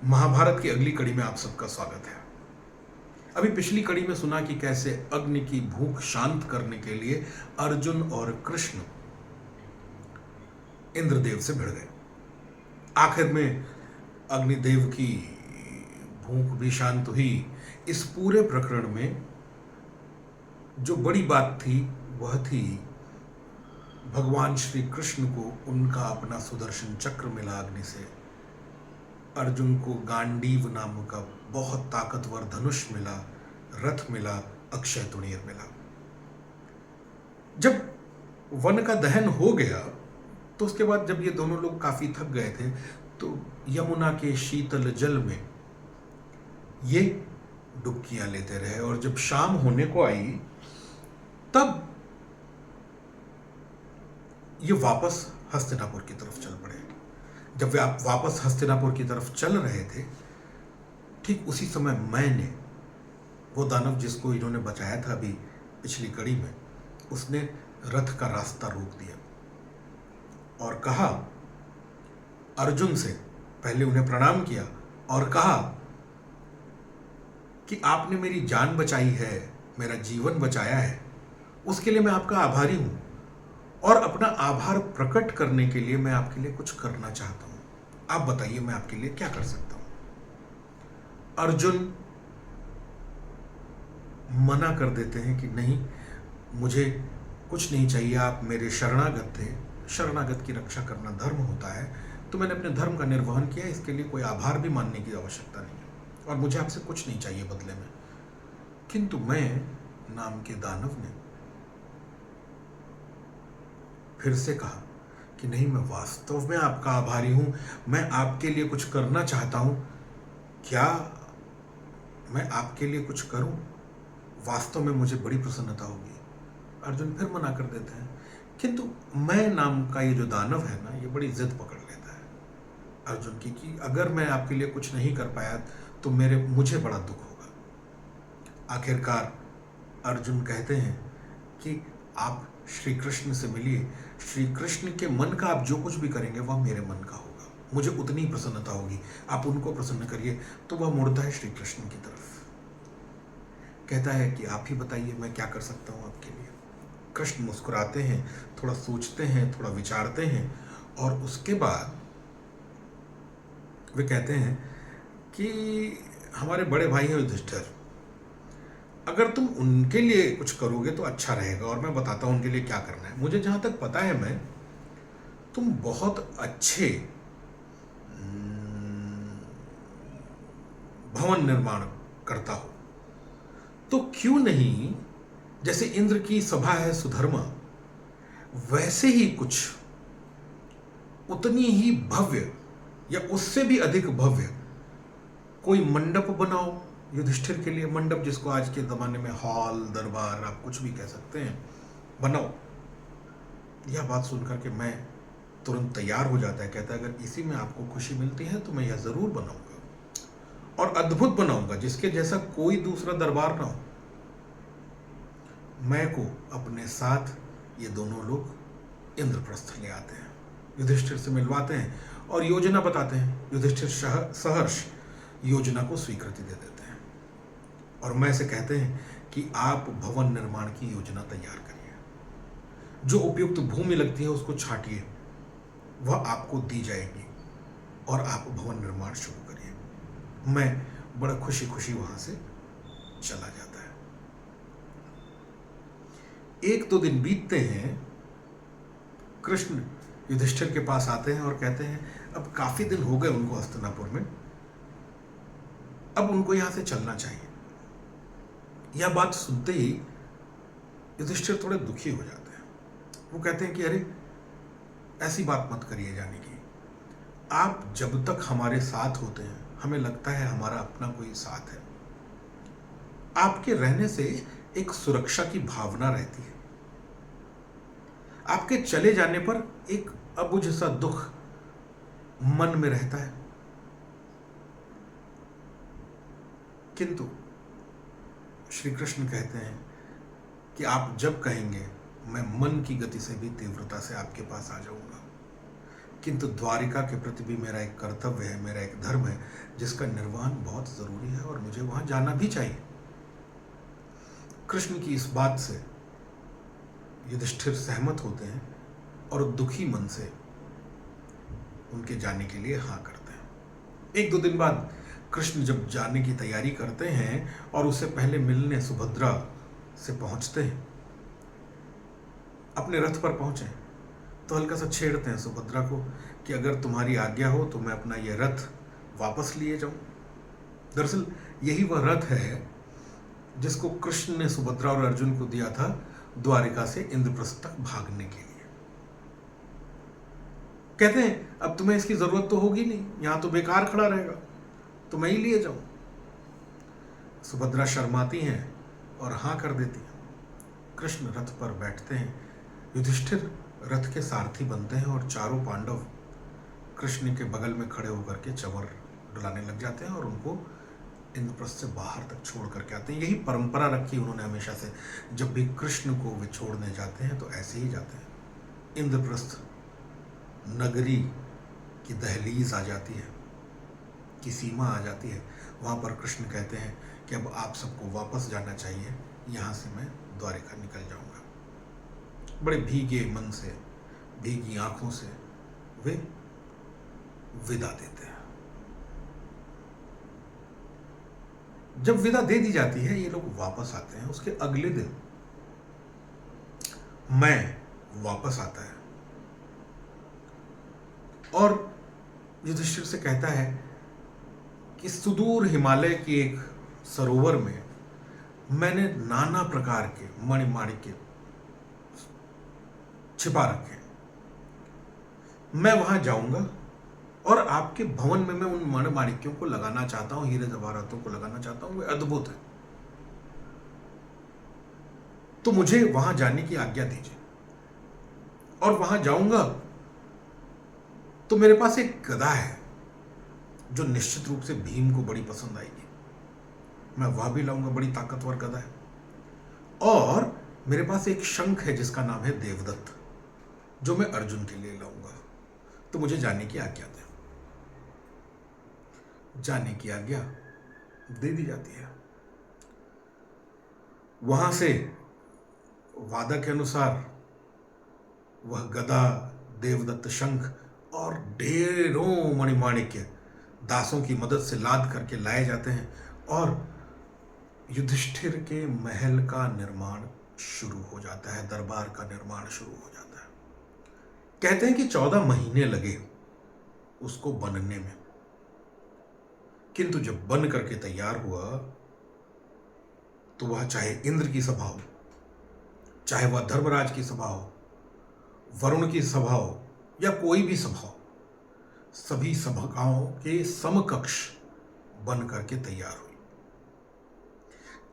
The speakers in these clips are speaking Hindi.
महाभारत की अगली कड़ी में आप सबका स्वागत है। अभी पिछली कड़ी में सुना कि कैसे अग्नि की भूख शांत करने के लिए अर्जुन और कृष्ण इंद्रदेव से भिड़ गए। आखिर में अग्निदेव की भूख भी शांत हुई। इस पूरे प्रकरण में जो बड़ी बात थी वह थी भगवान श्री कृष्ण को उनका अपना सुदर्शन चक्र मिला अग्नि से, अर्जुन को गांडीव नाम का बहुत ताकतवर धनुष मिला, रथ मिला, अक्षय तुणीर मिला। जब वन का दहन हो गया तो उसके बाद जब ये दोनों लोग काफी थक गए थे तो यमुना के शीतल जल में ये डुबकियां लेते रहे और जब शाम होने को आई तब ये वापस हस्तिनापुर की तरफ चल पड़े। जब वे आप वापस हस्तिनापुर की तरफ चल रहे थे, ठीक उसी समय मैंने वो दानव जिसको इन्होंने बचाया था अभी पिछली कड़ी में, उसने रथ का रास्ता रोक दिया और कहा अर्जुन से, पहले उन्हें प्रणाम किया और कहा कि आपने मेरी जान बचाई है, मेरा जीवन बचाया है, उसके लिए मैं आपका आभारी हूं और अपना आभार प्रकट करने के लिए मैं आपके लिए कुछ करना चाहता हूं। आप बताइए मैं आपके लिए क्या कर सकता हूं। अर्जुन मना कर देते हैं कि नहीं, मुझे कुछ नहीं चाहिए, आप मेरे शरणागत थे, शरणागत की रक्षा करना धर्म होता है, तो मैंने अपने धर्म का निर्वहन किया, इसके लिए कोई आभार भी मानने की आवश्यकता नहीं है और मुझे आपसे कुछ नहीं चाहिए बदले में। किंतु मैं नाम के दानव ने फिर से कहा कि नहीं, मैं वास्तव में आपका आभारी हूं, मैं आपके लिए कुछ करना चाहता हूं, क्या मैं आपके लिए कुछ करूं? वास्तव में मुझे बड़ी प्रसन्नता होगी। अर्जुन फिर मना कर देते हैं, किंतु मैं नाम का ये जो दानव है ना, ये बड़ी जिद पकड़ लेता है अर्जुन की कि अगर मैं आपके लिए कुछ नहीं कर पाया तो मुझे बड़ा दुख होगा। आखिरकार अर्जुन कहते हैं कि आप श्री कृष्ण से मिलिए, श्री कृष्ण के मन का आप जो कुछ भी करेंगे वह मेरे मन का होगा, मुझे उतनी प्रसन्नता होगी, आप उनको प्रसन्न करिए। तो वह मुड़ता है श्री कृष्ण की तरफ, कहता है कि आप ही बताइए मैं क्या कर सकता हूं आपके लिए। कृष्ण मुस्कुराते हैं, थोड़ा सोचते हैं, थोड़ा विचारते हैं और उसके बाद वे कहते हैं कि हमारे बड़े भाई हैं युधिष्ठिर, अगर तुम उनके लिए कुछ करोगे तो अच्छा रहेगा और मैं बताता हूं उनके लिए क्या करना है। मुझे जहां तक पता है तुम बहुत अच्छे भवन निर्माण करता हो, तो क्यों नहीं जैसे इंद्र की सभा है सुधर्मा, वैसे ही कुछ उतनी ही भव्य या उससे भी अधिक भव्य कोई मंडप बनाओ युधिष्ठिर के लिए। मंडप जिसको आज के जमाने में हॉल, दरबार, आप कुछ भी कह सकते हैं, बनाओ। यह बात सुनकर के मैं तुरंत तैयार हो जाता है, कहता है अगर इसी में आपको खुशी मिलती है तो मैं यह जरूर बनाऊंगा और अद्भुत बनाऊंगा, जिसके जैसा कोई दूसरा दरबार ना हो। मैं को अपने साथ ये दोनों लोग इंद्रप्रस्थ ले आते हैं, युधिष्ठिर से मिलवाते हैं और योजना बताते हैं। युधिष्ठिर सहर्ष योजना को स्वीकृति दे देते हैं और मैं से कहते हैं कि आप भवन निर्माण की योजना तैयार करिए, जो उपयुक्त भूमि लगती है उसको छांटिए, वह आपको दी जाएगी और आप भवन निर्माण शुरू करिए। मैं बड़ा खुशी खुशी वहां से चला जाता है। एक दो दिन बीतते हैं, कृष्ण युधिष्ठिर के पास आते हैं और कहते हैं अब काफी दिन हो गए उनको हस्तिनापुर में, अब उनको यहां से चलना चाहिए। यह बात सुनते ही युधिष्ठिर थोड़े दुखी हो जाते हैं। वो कहते हैं कि अरे ऐसी बात मत करिए जाने की, आप जब तक हमारे साथ होते हैं हमें लगता है हमारा अपना कोई साथ है। आपके रहने से एक सुरक्षा की भावना रहती है, आपके चले जाने पर एक अबुझ सा दुख मन में रहता है। किंतु श्री कृष्ण कहते हैं कि आप जब कहेंगे मैं मन की गति से भी तीव्रता से आपके पास आ जाऊंगा। किंतु द्वारिका के प्रति भी मेरा एक कर्तव्य है, मेरा एक धर्म है जिसका निर्वहन बहुत जरूरी है और मुझे वहां जाना भी चाहिए। कृष्ण की इस बात से युधिष्ठिर सहमत होते हैं और दुखी मन से उनके जाने के लिए हाँ करते हैं। एक दो दिन बाद कृष्ण जब जाने की तैयारी करते हैं और उससे पहले मिलने सुभद्रा से पहुंचते हैं, अपने रथ पर पहुंचे तो हल्का सा छेड़ते हैं सुभद्रा को कि अगर तुम्हारी आज्ञा हो तो मैं अपना यह रथ वापस लिए जाऊं। दरअसल यही वह रथ है जिसको कृष्ण ने सुभद्रा और अर्जुन को दिया था द्वारिका से इंद्रप्रस्थ तक भागने के लिए। कहते हैं अब तुम्हें इसकी जरूरत तो होगी नहीं, यहां तो बेकार खड़ा रहेगा, तो मैं ही लिए जाऊं। सुभद्रा शर्माती हैं और हां कर देती हैं। कृष्ण रथ पर बैठते हैं, युधिष्ठिर रथ के सारथी बनते हैं और चारों पांडव कृष्ण के बगल में खड़े होकर के चवर डुलाने लग जाते हैं और उनको इंद्रप्रस्थ से बाहर तक छोड़ करके आते हैं। यही परंपरा रखी उन्होंने हमेशा से, जब भी कृष्ण को वे छोड़ने जाते हैं तो ऐसे ही जाते हैं। इंद्रप्रस्थ नगरी की दहलीज आ जाती है, की सीमा आ जाती है। वहाँ पर कृष्ण कहते हैं कि अब आप सबको वापस जाना चाहिए, यहाँ से मैं द्वारिका निकल जाऊँगा। बड़े भीगे मन से, भीगी आंखों से वे विदा देते हैं। जब विदा दे दी जाती है, ये लोग वापस आते हैं। उसके अगले दिन मैं वापस आता है और युधिष्ठिर से कहता है कि सुदूर हिमालय की एक सरोवर में मैंने नाना प्रकार के मणिमाणिक्य छिपा रखे हैं। मैं वहां जाऊंगा और आपके भवन में मैं उन मणिमाणिक्यों को लगाना चाहता हूं, हीरे जवाहरातों को लगाना चाहता हूं, वे अद्भुत है। तो मुझे वहां जाने की आज्ञा दीजिए। और वहां जाऊंगा तो मेरे पास एक गदा है जो निश्चित रूप से भीम को बड़ी पसंद आएगी, मैं वह भी लाऊंगा, बड़ी ताकतवर गदा है। और मेरे पास एक शंख है जिसका नाम है देवदत्त, जो मैं अर्जुन के लिए लाऊंगा। तो मुझे जाने की आज्ञा दें। जाने की आज्ञा दे दी जाती है। वहां से वादा के अनुसार वह गदा, देवदत्त शंख और ढेरों मणिमाणिक्य दासों की मदद से लाद करके लाए जाते हैं और युधिष्ठिर के महल का निर्माण शुरू हो जाता है, दरबार का निर्माण शुरू हो जाता है। कहते हैं कि 14 महीने लगे उसको बनने में, किंतु जब बन करके तैयार हुआ तो वह चाहे इंद्र की सभा हो, चाहे वह धर्मराज की सभा हो, वरुण की सभा हो या कोई भी सभा हो, सभी सभाओं के समकक्ष बन करके तैयार हुई।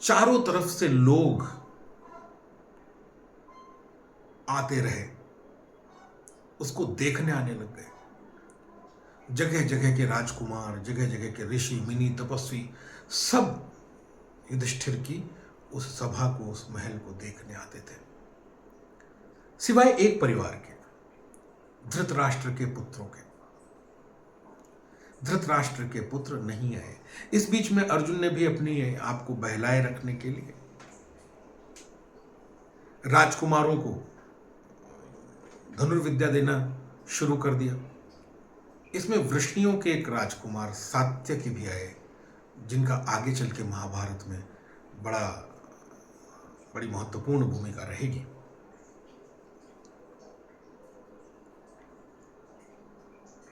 चारों तरफ से लोग आते रहे, उसको देखने आने लग गए। जगह जगह के राजकुमार, जगह जगह के ऋषि, मुनि, तपस्वी सब युधिष्ठिर की उस सभा को, उस महल को देखने आते थे, सिवाय एक परिवार के, धृतराष्ट्र के पुत्रों के। धृतराष्ट्र के पुत्र नहीं आए। इस बीच में अर्जुन ने भी अपनी आप को बहलाए रखने के लिए राजकुमारों को धनुर्विद्या देना शुरू कर दिया। इसमें वृष्णियों के एक राजकुमार सात्यकी भी आए, जिनका आगे चल के महाभारत में बड़ी महत्वपूर्ण भूमिका रहेगी।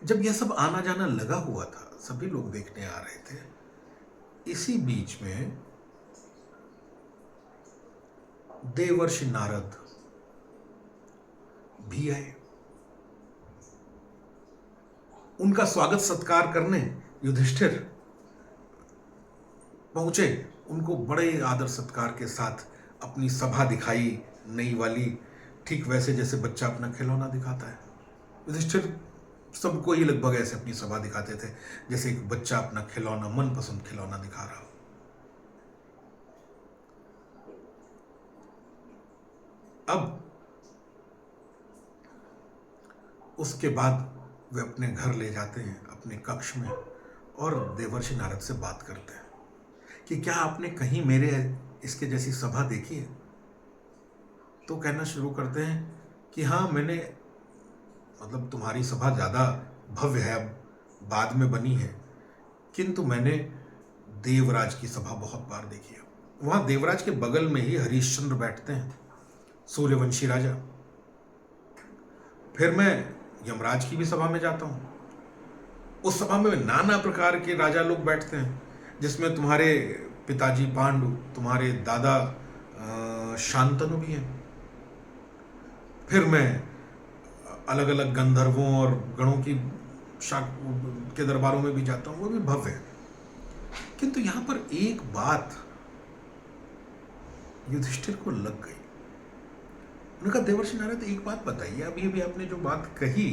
जब यह सब आना जाना लगा हुआ था, सभी लोग देखने आ रहे थे, इसी बीच में देवर्षि नारद भी आए। उनका स्वागत सत्कार करने युधिष्ठिर पहुंचे। उनको बड़े आदर सत्कार के साथ अपनी सभा दिखाई नई वाली, ठीक वैसे जैसे बच्चा अपना खिलौना दिखाता है। युधिष्ठिर सबको ही लगभग ऐसे अपनी सभा दिखाते थे जैसे एक बच्चा अपना खिलौना, मनपसंद खिलौना दिखा रहा हो। अब उसके बाद वे अपने घर ले जाते हैं, अपने कक्ष में, और देवर्षि नारद से बात करते हैं कि क्या आपने कहीं मेरे इसके जैसी सभा देखी है? तो कहना शुरू करते हैं कि हाँ, मैंने, मतलब तुम्हारी सभा ज़्यादा भव्य है, अब बाद में बनी है, किंतु मैंने देवराज की सभा बहुत बार देखी है। वहाँ देवराज के बगल में ही हरिश्चंद्र बैठते हैं, सूर्यवंशी राजा। फिर मैं यमराज की भी सभा में जाता हूँ। उस सभा में नाना प्रकार के राजा लोग बैठते हैं, जिसमें तुम्हारे पिताजी पांडु, तुम्हारे दादा शांतनु भी हैं। फिर मैं अलग अलग गंधर्वों और गणों की के दरबारों में भी जाता हूँ, वो भी भव्य है। किंतु यहां पर एक बात युधिष्ठिर को लग गई। उन्होंने कहा, देवर्षि नारद, एक बात बताइए, अभी अभी आपने जो बात कही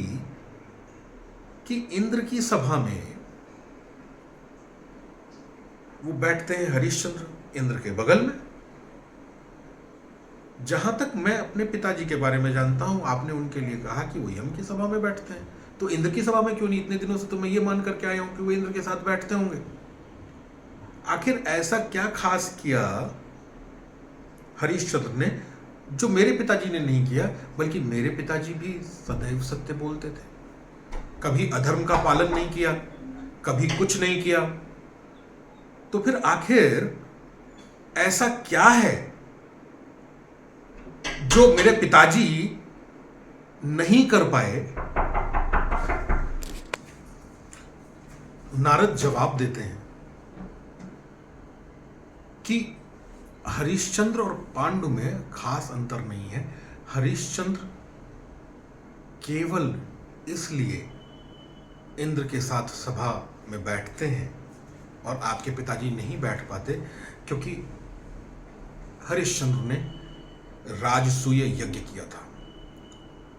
कि इंद्र की सभा में वो बैठते हैं हरिश्चंद्र इंद्र के बगल में। जहां तक मैं अपने पिताजी के बारे में जानता हूं, आपने उनके लिए कहा कि वो यम की सभा में बैठते हैं, तो इंद्र की सभा में क्यों नहीं? इतने दिनों से तो मैं ये मान करके आया हूं कि वो इंद्र के साथ बैठते होंगे। आखिर ऐसा क्या खास किया हरिश्चंद्र ने जो मेरे पिताजी ने नहीं किया? बल्कि मेरे पिताजी भी सदैव सत्य बोलते थे, कभी अधर्म का पालन नहीं किया, कभी कुछ नहीं किया। तो फिर आखिर ऐसा क्या है जो मेरे पिताजी नहीं कर पाए? नारद जवाब देते हैं कि हरिश्चंद्र और पांडु में खास अंतर नहीं है। हरिश्चंद्र केवल इसलिए इंद्र के साथ सभा में बैठते हैं और आपके पिताजी नहीं बैठ पाते क्योंकि हरिश्चंद्र ने राजसूय यज्ञ किया था।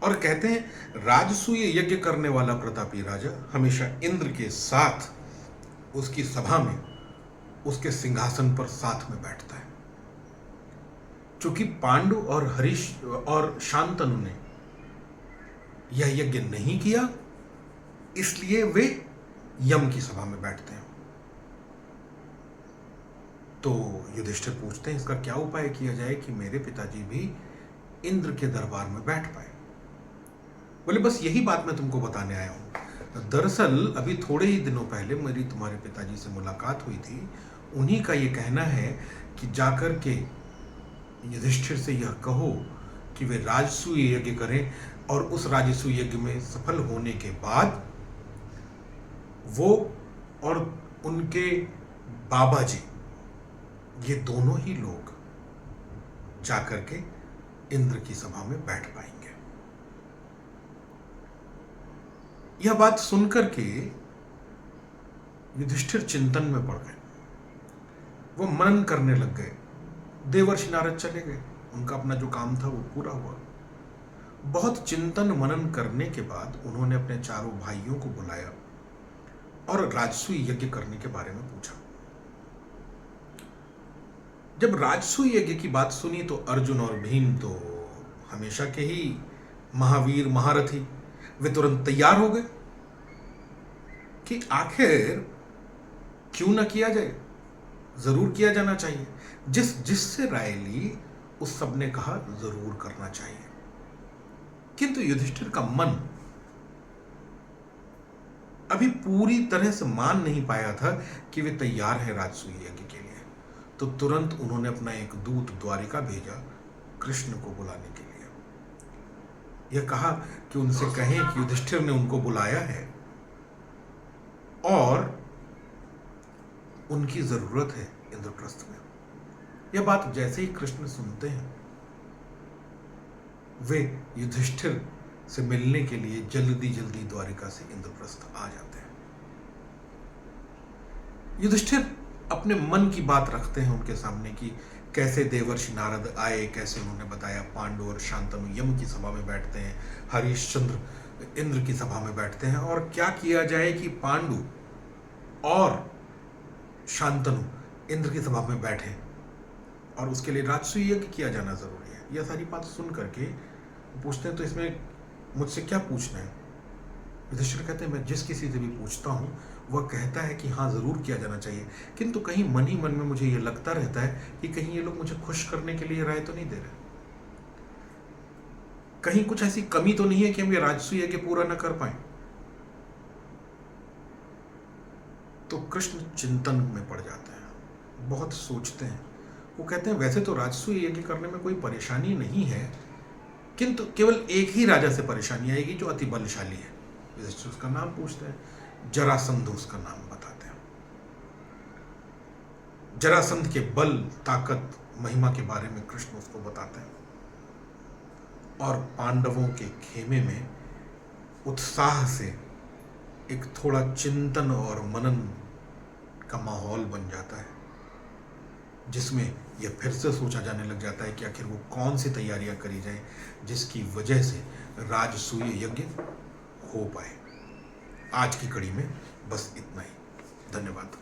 और कहते हैं राजसूय यज्ञ करने वाला प्रतापी राजा हमेशा इंद्र के साथ उसकी सभा में उसके सिंहासन पर साथ में बैठता है। चूंकि पांडु और हरीश और शांतनु ने यह यज्ञ नहीं किया, इसलिए वे यम की सभा में बैठते हैं। तो युधिष्ठिर पूछते हैं, इसका क्या उपाय किया जाए कि मेरे पिताजी भी इंद्र के दरबार में बैठ पाए? बोले, बस यही बात मैं तुमको बताने आया हूं। दरअसल अभी थोड़े ही दिनों पहले मेरी तुम्हारे पिताजी से मुलाकात हुई थी। उन्हीं का ये कहना है कि जाकर के युधिष्ठिर से यह कहो कि वे राजसूय यज्ञ करें और उस राजसूय यज्ञ में सफल होने के बाद वो और उनके बाबा जी, ये दोनों ही लोग जाकर के इंद्र की सभा में बैठ पाएंगे। यह बात सुनकर के युधिष्ठिर चिंतन में पड़ गए। वो मनन करने लग गए। देवर्षि नारद चले गए, उनका अपना जो काम था वो पूरा हुआ। बहुत चिंतन मनन करने के बाद उन्होंने अपने चारों भाइयों को बुलाया और राजसूय यज्ञ करने के बारे में पूछा। जब राजसूय यज्ञ की बात सुनी तो अर्जुन और भीम तो हमेशा के ही महावीर महारथी, वे तुरंत तैयार हो गए कि आखिर क्यों न किया जाए, जरूर किया जाना चाहिए। जिससे राय ली उस सब ने कहा जरूर करना चाहिए। किंतु युधिष्ठिर का मन अभी पूरी तरह से मान नहीं पाया था कि वे तैयार हैं राजसूय यज्ञ के लिए। तो तुरंत उन्होंने अपना एक दूत द्वारिका भेजा कृष्ण को बुलाने के लिए। यह कहा कि उनसे कहें कि युधिष्ठिर ने उनको बुलाया है और उनकी जरूरत है इंद्रप्रस्थ में। यह बात जैसे ही कृष्ण सुनते हैं, वे युधिष्ठिर से मिलने के लिए जल्दी जल्दी द्वारिका से इंद्रप्रस्थ आ जाते हैं। युधिष्ठिर अपने मन की बात रखते हैं उनके सामने कि कैसे देवर्षि नारद आए, कैसे उन्होंने बताया पांडु और शांतनु यम की सभा में बैठते हैं, हरिश्चंद्र इंद्र की सभा में बैठते हैं, और क्या किया जाए कि पांडु और शांतनु इंद्र की सभा में बैठे और उसके लिए राजसूय यज्ञ किया जाना जरूरी है। यह सारी बात सुन करके पूछते हैं, तो इसमें मुझसे क्या पूछना है? युधिष्ठिर कहते हैं मैं जिस किसी से भी पूछता हूँ वह कहता है कि हाँ ज़रूर किया जाना चाहिए, किंतु कहीं मन ही मन में मुझे ये लगता रहता है कि कहीं ये लोग मुझे खुश करने के लिए राय तो नहीं दे रहे, कहीं कुछ ऐसी कमी तो नहीं है कि हम ये राजसूय यज्ञ पूरा न कर पाए। तो कृष्ण चिंतन में पड़ जाते हैं, बहुत सोचते हैं। वो कहते हैं वैसे तो राजसूय यज्ञ करने में कोई परेशानी नहीं है, किंतु केवल एक ही राजा से परेशानी आएगी जो अति बलशाली है। युधिष्ठिर उसका नाम पूछते हैं, जरासंध उसका नाम बताते हैं। जरासंध के बल, ताकत, महिमा के बारे में कृष्ण उसको बताते हैं और पांडवों के खेमे में उत्साह से एक थोड़ा चिंतन और मनन का माहौल बन जाता है, जिसमें यह फिर से सोचा जाने लग जाता है कि आखिर वो कौन सी तैयारियां करी जाए जिसकी वजह से राजसूय यज्ञ हो पाए। आज की कड़ी में बस इतना ही। धन्यवाद।